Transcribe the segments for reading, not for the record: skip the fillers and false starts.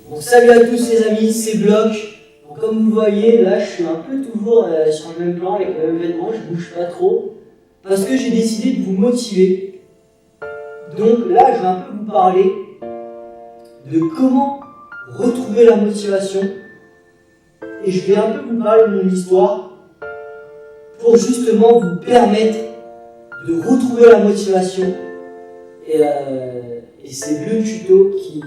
Bon, salut à tous les amis, c'est Bloc. Donc, comme vous voyez, là je suis un peu toujours sur le même plan avec le même vêtement, je bouge pas trop. Parce que j'ai décidé de vous motiver. Donc là je vais un peu vous parler de comment retrouver la motivation. Et je vais un peu vous parler de mon histoire pour justement vous permettre de retrouver la motivation. Et c'est le tuto qui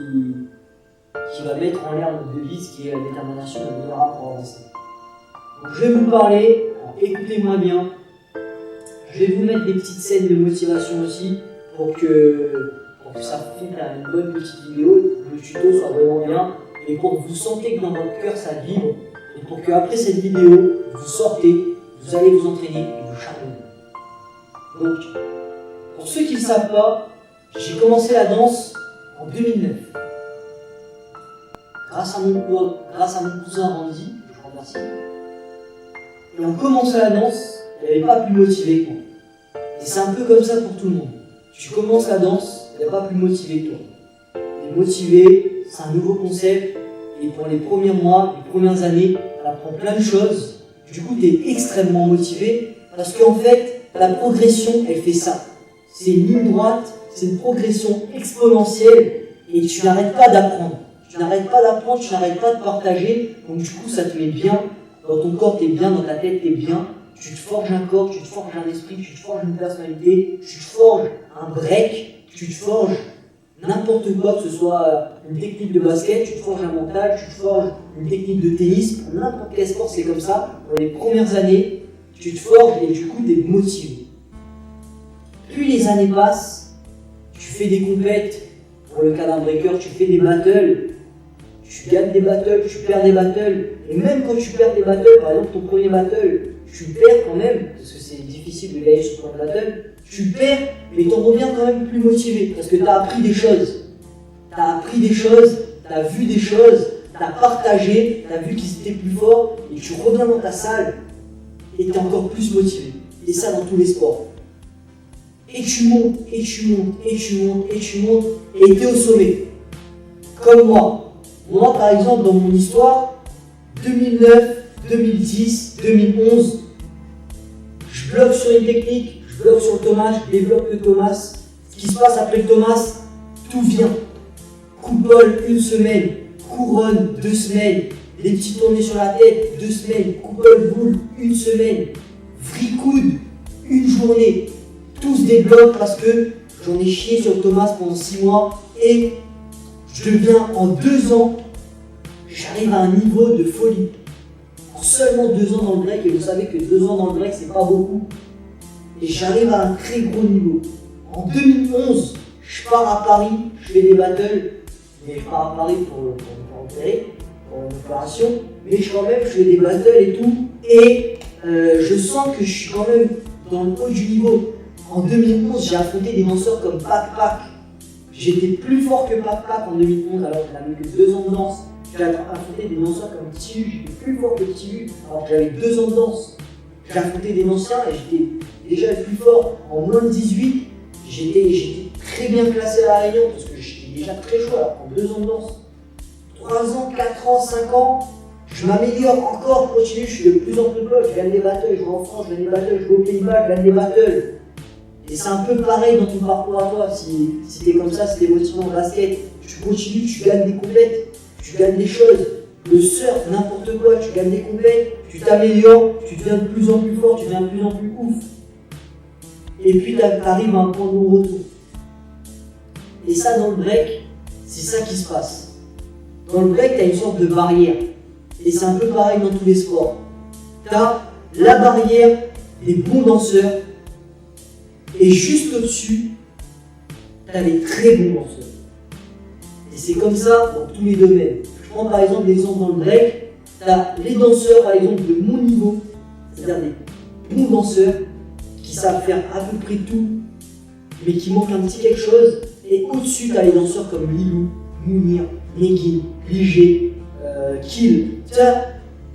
va mettre en l'air notre devise qui est la détermination de l'honorable pour avancer. Donc je vais vous parler, alors écoutez-moi bien, je vais vous mettre des petites scènes de motivation aussi pour que ça fasse une bonne petite vidéo, que le tuto soit vraiment bien et pour que vous sentez que dans votre cœur ça vibre et pour qu'après cette vidéo, vous sortez, vous allez vous entraîner et vous charbonnez. Donc, pour ceux qui ne le savent pas, j'ai commencé la danse en 2009. Grâce à mon cousin Randy, que je remercie. Et on commençait la danse, il n'y avait pas plus motivé que moi. Et c'est un peu comme ça pour tout le monde. Tu commences la danse, il n'y a pas plus motivé que toi. Tu es motivé, c'est un nouveau concept, et pour les premiers mois, les premières années, tu apprends plein de choses. Du coup, tu es extrêmement motivé, parce qu'en fait, la progression, elle fait ça. C'est une ligne droite, c'est une progression exponentielle, et tu n'arrêtes pas d'apprendre. Tu n'arrêtes pas d'apprendre, tu n'arrêtes pas de partager, donc du coup ça te met bien, dans ton corps t'es bien, dans ta tête t'es bien, tu te forges un corps, tu te forges un esprit, tu te forges une personnalité, tu te forges un break, tu te forges n'importe quoi, que ce soit une technique de basket, tu te forges un mental, tu te forges une technique de tennis, pour n'importe quel sport c'est comme ça, pour les premières années, tu te forges et du coup t'es motivé. Plus les années passent, tu fais des compètes, pour le cas d'un breaker, tu fais des battles, tu gagnes des battles, tu perds des battles, et même quand tu perds des battles, par exemple ton premier battle, tu perds quand même, parce que c'est difficile de gagner sur ton battle, tu perds, mais t'en reviens quand même plus motivé, parce que tu as appris des choses. Tu as appris des choses, tu as vu des choses, tu as partagé, tu as vu qu'ils étaient plus forts, et tu reviens dans ta salle, et tu es encore plus motivé. Et ça dans tous les sports. Et tu montes, et tu montes, et tu montes, et tu montes, et tu es au sommet. Comme moi. Moi, par exemple, dans mon histoire, 2009, 2010, 2011, je bloque sur une technique, je bloque sur le Thomas, je développe le Thomas. Ce qui se passe après le Thomas, tout vient. Coupole, 1 semaine. Couronne, 2 semaines. Les petits tournées sur la tête, 2 semaines. Coupole, boule, 1 semaine. Free-coude, 1 journée. Tout se débloque parce que j'en ai chié sur le Thomas pendant 6 mois et je deviens en 2 ans, j'arrive à un niveau de folie. En seulement 2 ans dans le break, et vous savez que 2 ans dans le break, c'est pas beaucoup. Et j'arrive à un très gros niveau. En 2011, je pars à Paris, je fais des battles, mais je pars à Paris pour me opérer, pour une opération, mais quand même, je fais des battles et tout, et je sens que je suis quand même dans le haut du niveau. En 2011, j'ai affronté des danseurs comme Pac. J'étais plus fort que Pac en 2011, alors que j'avais que 2 ans de danse. J'ai affronté des danseurs comme Tilu, j'étais plus fort que Tilu, alors que j'avais 2 ans de danse. J'ai affronté des anciens et j'étais déjà le plus fort. En moins de 18, j'étais très bien classé à La Réunion, parce que j'étais déjà très chaud, alors qu'en 2 ans de danse. 3 ans, 4 ans, 5 ans, je m'améliore encore, je continue, je suis de plus en plus proche, je gagne des battles, je vais en France, je gagne des battles, je vais aux Pays-Bas, je gagne des battles. Et c'est un peu pareil dans ton parcours à toi, si t'es comme ça, si t'es motivé en basket, tu continues, tu gagnes des compètes, tu gagnes des choses, le surf, n'importe quoi, tu gagnes des compètes, tu t'améliores, tu deviens de plus en plus fort, tu deviens de plus en plus ouf. Et puis t'arrives à un point de non-retour. Et ça dans le break, c'est ça qui se passe. Dans le break, t'as une sorte de barrière. Et c'est un peu pareil dans tous les sports. T'as la barrière des bons danseurs, et juste au-dessus, tu as les très bons danseurs. Et c'est comme ça dans tous les domaines. Je prends par exemple l'exemple dans le break, tu as les danseurs par exemple de mon niveau, c'est-à-dire des bons danseurs qui savent faire à peu près tout, mais qui manquent un petit quelque chose. Et au-dessus, tu as les danseurs comme Lilou, Mounir, Negin, Ligé, Kill. Tu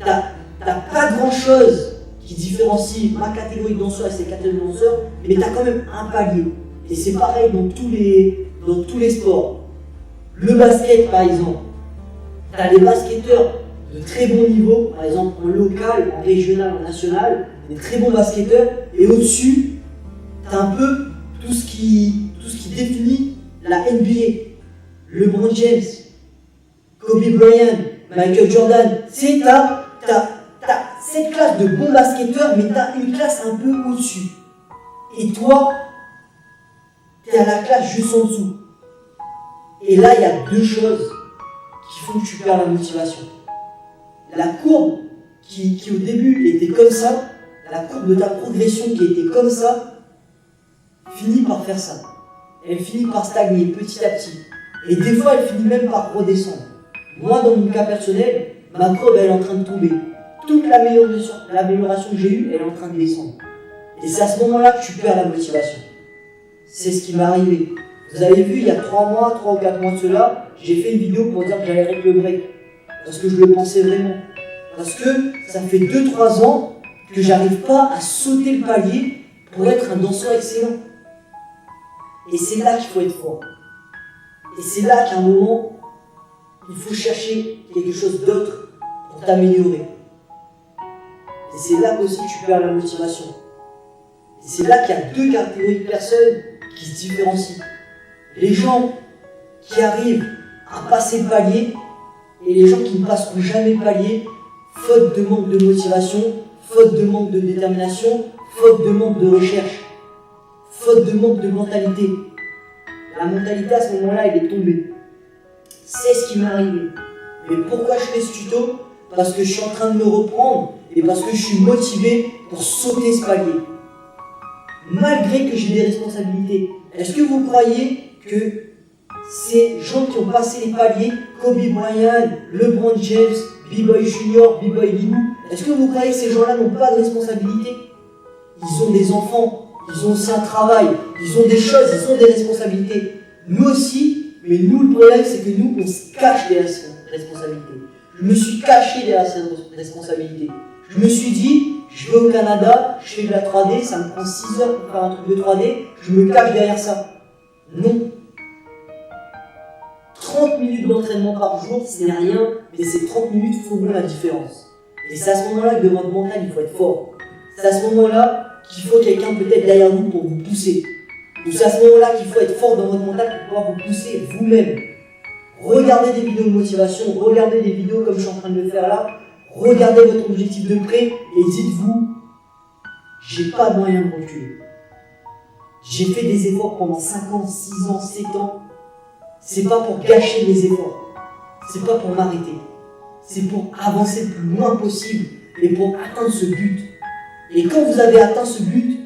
n'as pas grand-chose qui différencie ma catégorie de danseurs et ses catégories de danseurs, mais tu as quand même un palier. Et c'est pareil dans tous les sports. Le basket, par exemple. Tu as les basketteurs de très bon niveau, par exemple en local, en régional, en national, des très bons basketteurs, et au-dessus, tu as un peu tout ce qui définit la NBA. LeBron James, Kobe Bryant, Michael Jordan. C'est t'as cette classe de bons basketteurs, mais tu as une classe un peu au-dessus. Et toi, tu es à la classe juste en dessous. Et là, il y a deux choses qui font que tu perds la motivation. La courbe qui au début était comme ça, la courbe de ta progression qui était comme ça, finit par faire ça. Elle finit par stagner petit à petit. Et des fois, elle finit même par redescendre. Moi, dans mon cas personnel, ma courbe, elle est en train de tomber. Toute l'amélioration que j'ai eue, elle est en train de descendre. Et c'est à ce moment-là que tu perds la motivation. C'est ce qui m'est arrivé. Vous avez vu, il y a 3 ou 4 mois de cela, j'ai fait une vidéo pour dire que j'allais arrêter le break. Parce que je le pensais vraiment. Parce que ça fait 2-3 ans que j'arrive pas à sauter le palier pour être un danseur excellent. Et c'est là qu'il faut être fort. Et c'est là qu'à un moment, il faut chercher quelque chose d'autre pour t'améliorer. Et c'est là qu'aussi tu perds la motivation. Et c'est là qu'il y a deux catégories de personnes qui se différencient. Les gens qui arrivent à passer le palier et les gens qui ne passeront jamais le palier, faute de manque de motivation, faute de manque de détermination, faute de manque de recherche, faute de manque de mentalité. La mentalité à ce moment-là, elle est tombée. C'est ce qui m'est arrivé. Mais pourquoi je fais ce tuto? Parce que je suis en train de me reprendre et parce que je suis motivé pour sauter ce palier. Malgré que j'ai des responsabilités. Est-ce que vous croyez que ces gens qui ont passé les paliers, Kobe Bryant, LeBron James, B-Boy Junior, B-Boy Lilou, est-ce que vous croyez que ces gens-là n'ont pas de responsabilité? Ils ont des enfants, ils ont aussi un travail, ils ont des choses, ils ont des responsabilités. Nous aussi, mais nous le problème c'est que nous on se cache des responsabilités. Je me suis caché derrière ces responsabilités. Je me suis dit, je vais au Canada, je fais de la 3D, ça me prend 6 heures pour faire un truc de 3D, je me cache derrière ça. Non. 30 minutes d'entraînement par jour, c'est rien, mais ces 30 minutes feront la différence. Et c'est à ce moment-là que de votre mental, il faut être fort. C'est à ce moment-là qu'il faut quelqu'un peut-être derrière vous pour vous pousser. Ou c'est à ce moment-là qu'il faut être fort dans votre mental pour pouvoir vous pousser vous-même. Regardez des vidéos de motivation, regardez des vidéos comme je suis en train de le faire là, regardez votre objectif de près et dites-vous, j'ai pas de moyen de reculer. J'ai fait des efforts pendant 5 ans, 6 ans, 7 ans. C'est pas pour gâcher mes efforts. C'est pas pour m'arrêter. C'est pour avancer le plus loin possible et pour atteindre ce but. Et quand vous avez atteint ce but,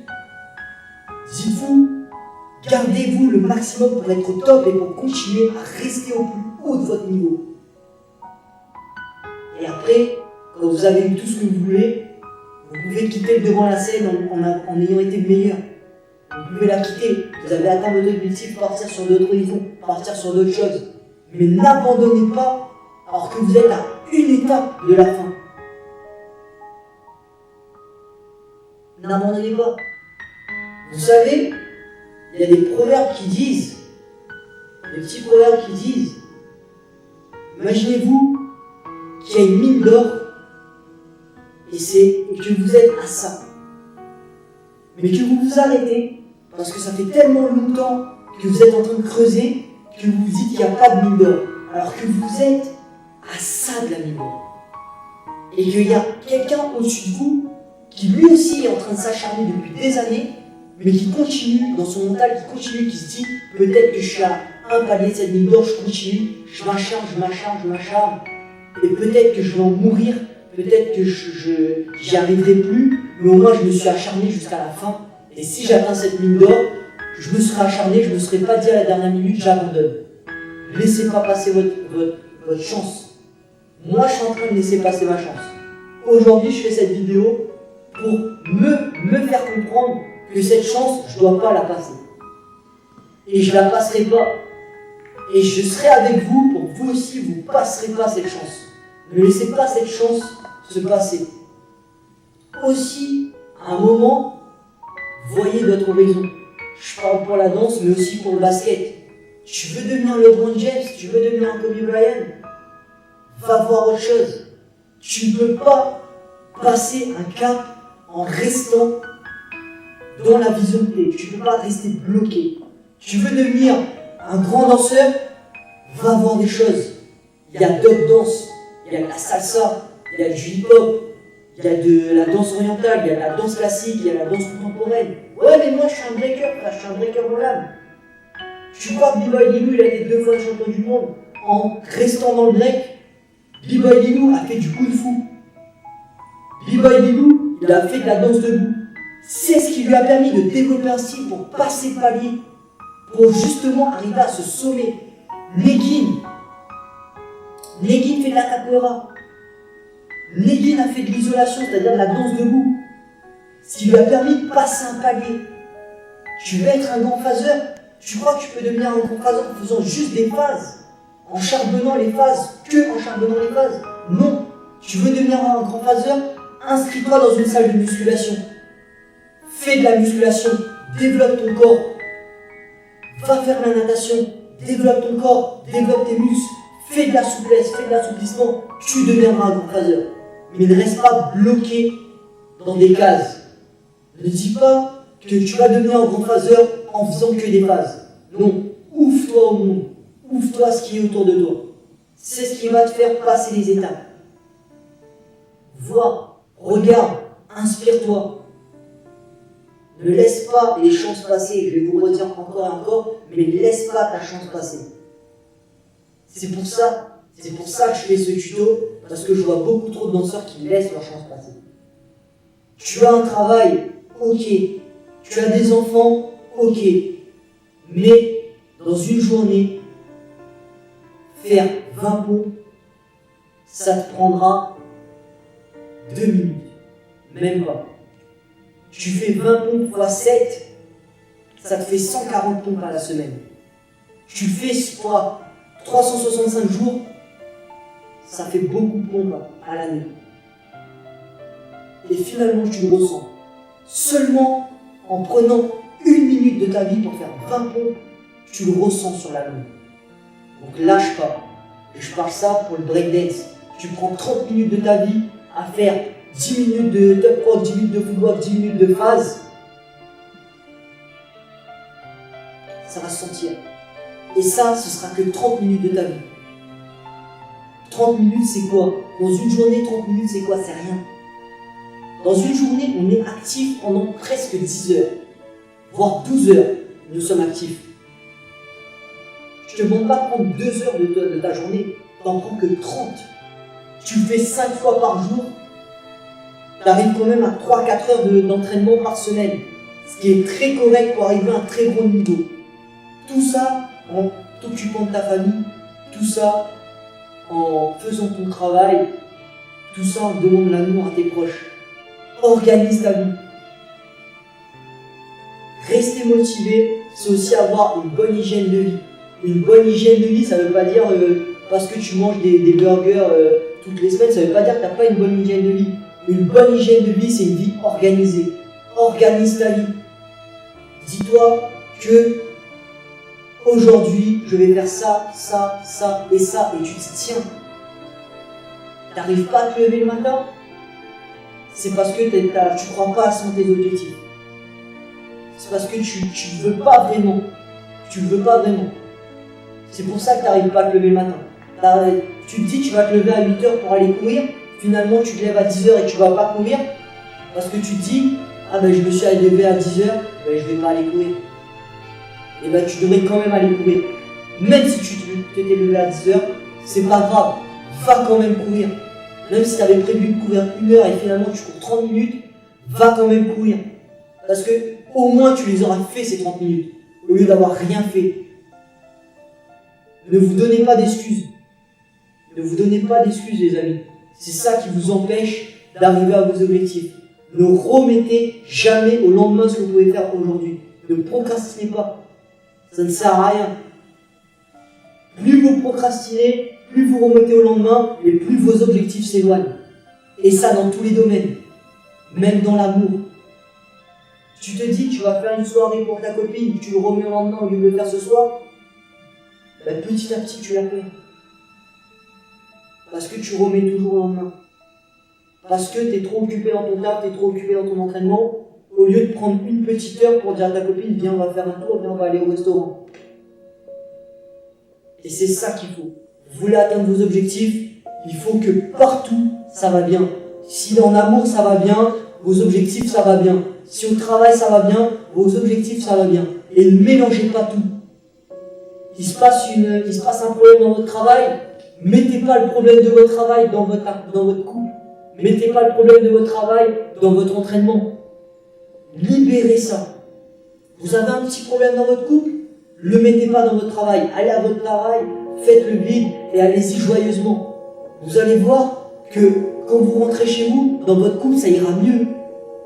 dites-vous, gardez-vous le maximum pour être au top et pour continuer à rester au plus haut de votre niveau. Et après, quand vous avez eu tout ce que vous voulez, vous pouvez quitter devant la scène en ayant été le meilleur. Vous pouvez la quitter. Vous avez atteint votre objectif, partir sur d'autres horizons, partir sur d'autres choses. Mais n'abandonnez pas alors que vous êtes à une étape de la fin. N'abandonnez pas. Vous savez, il y a des proverbes qui disent, des petits proverbes qui disent, imaginez-vous qu'il y a une mine d'or et que vous êtes à ça. Mais que vous vous arrêtez parce que ça fait tellement longtemps que vous êtes en train de creuser que vous vous dites qu'il n'y a pas de mine d'or. Alors que vous êtes à ça de la mine d'or. Et qu'il y a quelqu'un au-dessus de vous qui lui aussi est en train de s'acharner depuis des années, mais qui continue dans son mental, qui se dit peut-être que je suis à un palier de cette mine d'or, je continue, je m'acharne, et peut-être que je vais en mourir, peut-être que j'y arriverai plus, mais au moins je me suis acharné jusqu'à la fin. Et si j'atteins cette mine d'or, je me serai acharné, je ne me serai pas dit à la dernière minute, j'abandonne. Laissez pas passer votre chance. Moi, je suis en train de laisser passer ma chance. Aujourd'hui, je fais cette vidéo pour me faire comprendre que cette chance, je ne dois pas la passer. Et je ne la passerai pas. Et je serai avec vous pour que vous aussi, vous ne passerez pas cette chance. Ne laissez pas cette chance se passer. Aussi, à un moment, voyez d'autres horizons. Je parle pour la danse, mais aussi pour le basket. Tu veux devenir LeBron James, tu veux devenir un Kobe Bryant, Va voir autre chose. Tu ne peux pas passer un cap en restant dans la vision que t'es. Tu ne peux pas rester bloqué. Tu veux devenir un grand danseur, va voir des choses. Il y a d'autres danses, il y a de la salsa, il y a du hip-hop, il y a de la danse orientale, il y a de la danse classique, il y a la danse contemporaine. Ouais, mais moi je suis un breaker, là, je suis un breaker dans l'âme. Tu crois que B-Boy Lilou, il a été 2 fois champion du monde en restant dans le break? B-Boy Lilou a fait du kung fu. B-Boy Lilou, il a fait de la danse debout. C'est ce qui lui a permis de développer un style pour passer palier, pour justement arriver à ce sommet. Negin fait de la capoeira. Negin a fait de l'isolation, c'est-à-dire de la danse debout. Ce qui lui a permis de passer un palier. Tu veux être un grand phaseur? Tu crois que tu peux devenir un grand phaseur en faisant juste des phases? En charbonnant les phases? Que en charbonnant les phases? Non. Tu veux devenir un grand phaseur? Inscris-toi dans une salle de musculation. Fais de la musculation. Développe ton corps. Va faire de la natation. Développe ton corps. Développe tes muscles. Fais de la souplesse. Fais de l'assouplissement. Tu deviendras un grand phaseur. Mais ne reste pas bloqué dans des cases. Ne dis pas que tu vas devenir un grand phaseur en faisant que des phases. Non. Ouvre-toi au monde. Ouvre-toi à ce qui est autour de toi. C'est ce qui va te faire passer les étapes. Vois, regarde, inspire-toi. Ne laisse pas les chances passer. Je vais vous redire encore et encore, mais ne laisse pas ta chance passer. C'est pour ça que je fais ce tuto, parce que je vois beaucoup trop de danseurs qui laissent leur chance passer. Tu as un travail, ok. Tu as des enfants, ok. Mais dans une journée, faire 20 pompes, ça te prendra 2 minutes. Même pas. Tu fais 20 pompes x 7, ça te fait 140 pompes à la semaine. Tu fais 365 jours, ça fait beaucoup de pompes à l'année. Et finalement, tu le ressens. Seulement en prenant 1 minute de ta vie pour faire 20 pompes, tu le ressens sur la longue. Donc lâche pas. Et je parle ça pour le breakdance. Tu prends 30 minutes de ta vie à faire 10 minutes de top rock, 10 minutes de footwork, 10 minutes de phase. Ça va se sentir. Et ça, ce sera que 30 minutes de ta vie. 30 minutes, c'est quoi? Dans une journée, 30 minutes, c'est quoi? C'est rien. Dans une journée, on est actif pendant presque 10 heures, voire 12 heures, nous sommes actifs. Je ne te demande pas de prendre 2 heures de ta journée, tu n'en prends que 30. Tu le fais 5 fois par jour, tu arrives quand même à 3-4 heures d'entraînement par semaine, ce qui est très correct pour arriver à un très bon niveau. Tout ça en t'occupant de ta famille, tout ça en faisant ton travail, tout ça en donnant de l'amour à tes proches. Organise ta vie. Rester motivé, c'est aussi avoir une bonne hygiène de vie. Une bonne hygiène de vie, ça ne veut pas dire parce que tu manges des burgers toutes les semaines, ça ne veut pas dire que tu n'as pas une bonne hygiène de vie. Une bonne hygiène de vie, c'est une vie organisée. Organise ta vie. Dis-toi que aujourd'hui, je vais faire ça, ça, ça et ça, et tu te tiens. Tu n'arrives pas à te lever le matin? C'est parce que tu ne crois pas à tes objectifs. C'est parce que tu ne veux pas vraiment. Tu ne veux pas vraiment. C'est pour ça que tu n'arrives pas à te lever le matin. Tu te dis que tu vas te lever à 8h pour aller courir. Finalement, tu te lèves à 10h et tu ne vas pas courir. Parce que tu te dis, ah ben je me suis levé à 10h, ben, je ne vais pas aller courir. Et ben tu devrais quand même aller courir. Même si tu t'étais levé à 10h, c'est pas grave. Va quand même courir. Même si tu avais prévu de courir 1 heure et finalement tu cours 30 minutes, va quand même courir. Parce que au moins tu les auras fait ces 30 minutes, au lieu d'avoir rien fait. Ne vous donnez pas d'excuses. Ne vous donnez pas d'excuses, les amis. C'est ça qui vous empêche d'arriver à vos objectifs. Ne remettez jamais au lendemain ce que vous pouvez faire aujourd'hui. Ne procrastinez pas. Ça ne sert à rien. Plus vous procrastinez, plus vous remettez au lendemain, et plus vos objectifs s'éloignent. Et ça dans tous les domaines. Même dans l'amour. Tu te dis, tu vas faire une soirée pour ta copine, tu le remets au lendemain au lieu de le faire ce soir, ben petit à petit tu la perds. Parce que tu remets toujours au lendemain. Parce que tu es trop occupé dans ton taf, tu es trop occupé dans ton entraînement, au lieu de prendre une petite heure pour dire à ta copine, viens, on va faire un tour, viens, on va aller au restaurant. Et c'est ça qu'il faut. Vous voulez atteindre vos objectifs, il faut que partout, ça va bien. Si en amour, ça va bien, vos objectifs, ça va bien. Si au travail, ça va bien, vos objectifs, ça va bien. Et ne mélangez pas tout. Il se passe un problème dans votre travail, mettez pas le problème de votre travail dans votre couple. Mettez pas le problème de votre travail dans votre entraînement. Libérez ça. Vous avez un petit problème dans votre couple, le mettez pas dans votre travail. Allez à votre travail, faites le vide et allez-y joyeusement. Vous allez voir que quand vous rentrez chez vous, dans votre couple, ça ira mieux.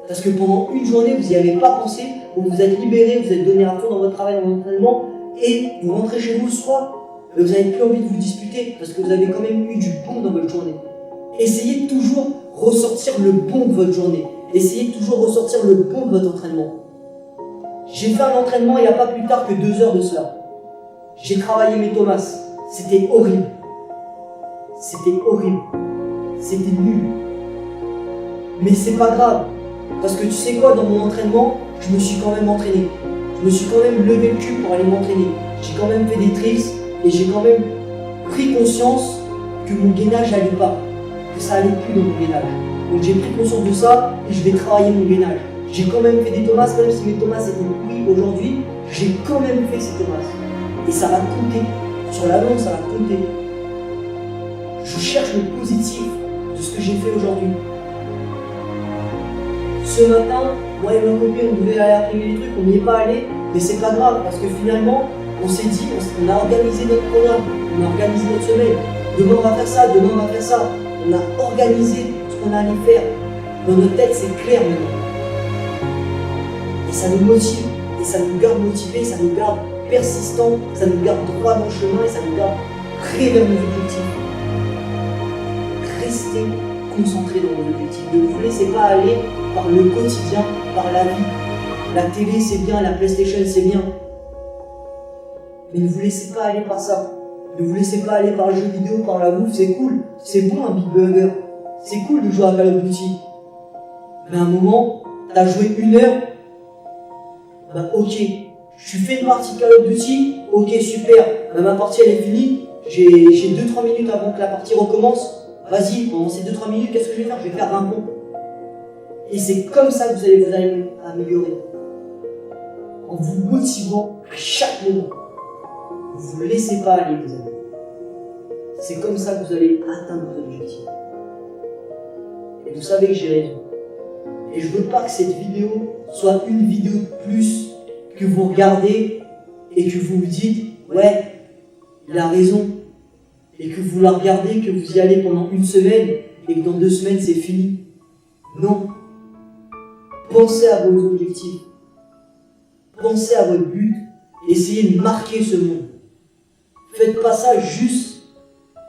Parce que pendant une journée, vous n'y avez pas pensé, vous vous êtes libéré, vous êtes donné à fond dans votre travail, dans votre entraînement, et vous rentrez chez vous le soir, vous n'avez plus envie de vous disputer, parce que vous avez quand même eu du bon dans votre journée. Essayez de toujours ressortir le bon de votre journée. Essayez de toujours ressortir le bon de votre entraînement. J'ai fait un entraînement il n'y a pas plus tard que 2 heures de cela. J'ai travaillé mes Thomas. C'était horrible. C'était horrible. C'était nul. Mais c'est pas grave. Parce que tu sais quoi, dans mon entraînement, je me suis quand même entraîné. Je me suis quand même levé le cul pour aller m'entraîner. J'ai quand même fait des trips et j'ai quand même pris conscience que mon gainage n'allait pas. Que ça allait plus dans mon gainage. Donc j'ai pris conscience de ça et je vais travailler mon gainage. J'ai quand même fait des Thomas, même si mes Thomas étaient pourris aujourd'hui, j'ai quand même fait ces Thomas. Et ça va compter. Sur la longue, ça va compter. Je cherche le positif de ce que j'ai fait aujourd'hui. Ce matin, moi et ma copine, on devait aller imprimer les trucs, on n'y est pas allé, mais c'est pas grave, parce que finalement, on s'est dit, on a organisé notre programme, on a organisé notre semaine. Demain on va faire ça, demain on va faire ça. On a organisé ce qu'on allait faire. Dans notre tête, c'est clair maintenant. Et ça nous motive, et ça nous garde motivés, ça nous garde persistants, ça nous garde droit dans le chemin, et ça nous garde près vers nos objectifs. Restez concentrés dans vos objectifs. Ne vous laissez pas aller par le quotidien, par la vie. La télé c'est bien, la PlayStation c'est bien. Mais ne vous laissez pas aller par ça. Ne vous laissez pas aller par le jeu vidéo, par la bouffe, c'est cool. C'est bon un Big Burger. C'est cool de jouer à Call of Duty. Mais à un moment, t'as joué 1 heure, bah ok. Tu fais une partie de Call of Duty, ok super. Bah, ma partie elle est finie. J'ai 2-3 minutes avant que la partie recommence. Vas-y, pendant ces 2-3 minutes, qu'est-ce que je vais faire? Je vais faire un pont. Et c'est comme ça que vous allez améliorer. En vous motivant à chaque moment. Vous ne vous laissez pas aller, les amis. C'est comme ça que vous allez atteindre vos objectifs. Et vous savez que j'ai raison. Et je veux pas que cette vidéo soit une vidéo de plus que vous regardez et que vous vous dites, ouais, il a raison. Et que vous la regardez, que vous y allez pendant 1 semaine et que dans 2 semaines c'est fini. Non. Pensez à vos objectifs. Pensez à votre but. Essayez de marquer ce monde. Faites pas ça juste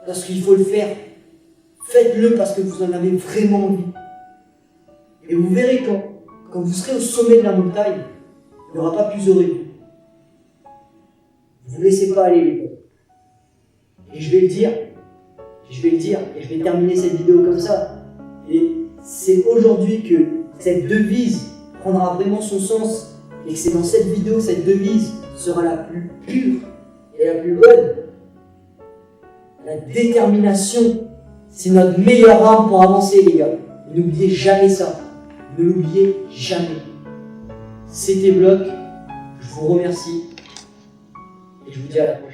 parce qu'il faut le faire. Faites-le parce que vous en avez vraiment envie. Et vous verrez quand vous serez au sommet de la montagne, il n'y aura pas plus heureux que vous. Ne vous laissez pas aller, les gars. Et je vais le dire, et je vais terminer cette vidéo comme ça. Et c'est aujourd'hui que cette devise prendra vraiment son sens et que c'est dans cette vidéo que cette devise sera la plus pure et la plus bonne. La détermination, c'est notre meilleure arme pour avancer, les gars. N'oubliez jamais ça. Ne l'oubliez jamais. C'était Bloc. Je vous remercie et je vous dis à la prochaine.